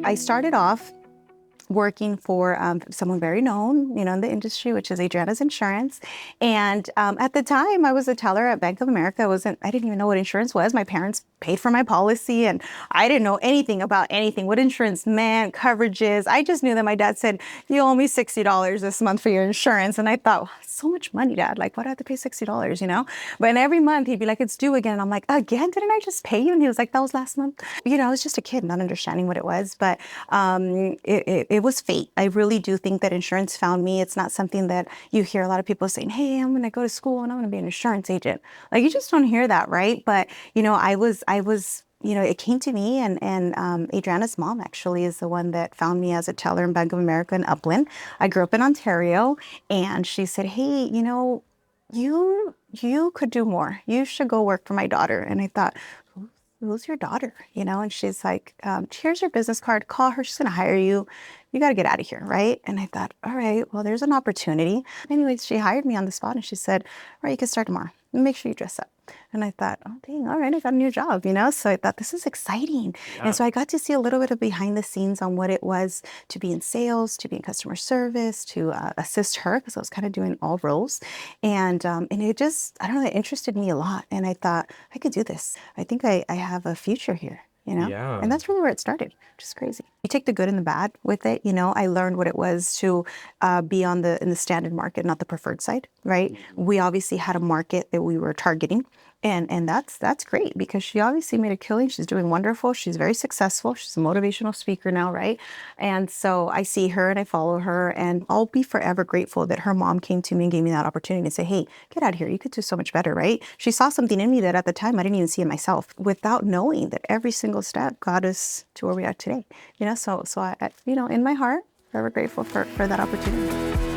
I started off working for someone very known, in the industry, which is Adriana's Insurance. And at the time, I was a teller at Bank of America. I didn't even know what insurance was. My parents paid for my policy, and I didn't know anything about anything, what insurance meant, coverages. I just knew that my dad said, "You owe me $60 this month for your insurance." And I thought, so much money, Dad. Like, why do I have to pay $60, But every month he'd be like, "It's due again." And I'm like, "Again? Didn't I just pay you?" And he was like, "That was last month." I was just a kid, not understanding what it was. But it was fate. I really do think that insurance found me. It's not something that you hear a lot of people saying, "Hey, I'm going to go to school and I'm going to be an insurance agent." Like, you just don't hear that, right? But, it came to me, and Adriana's mom actually is the one that found me as a teller in Bank of America in Upland. I grew up in Ontario, and she said, "Hey, you could do more. You should go work for my daughter." And I thought, "Who's your daughter?" And she's like, "Here's your business card. Call her. She's going to hire you. You got to get out of here." Right. And I thought, all right, well, there's an opportunity. Anyways, she hired me on the spot, and she said, "All right, you can start tomorrow. Make sure you dress up." And I thought, oh, dang, all right, I got a new job, So I thought, this is exciting. Yeah. And so I got to see a little bit of behind the scenes on what it was to be in sales, to be in customer service, to assist her, because I was kind of doing all roles. And it just, I don't know, it interested me a lot. And I thought, I could do this. I think I have a future here. Yeah. And that's really where it started, which is crazy. You take the good and the bad with it. I learned what it was to be in the standard market, not the preferred side, right? We obviously had a market that we were targeting. And that's great, because she obviously made a killing. She's doing wonderful. She's very successful. She's a motivational speaker now, right? And so I see her and I follow her, and I'll be forever grateful that her mom came to me and gave me that opportunity to say, "Hey, get out of here. You could do so much better," right? She saw something in me that at the time I didn't even see in myself, without knowing that every single step got us to where we are today. So I in my heart, forever grateful for that opportunity.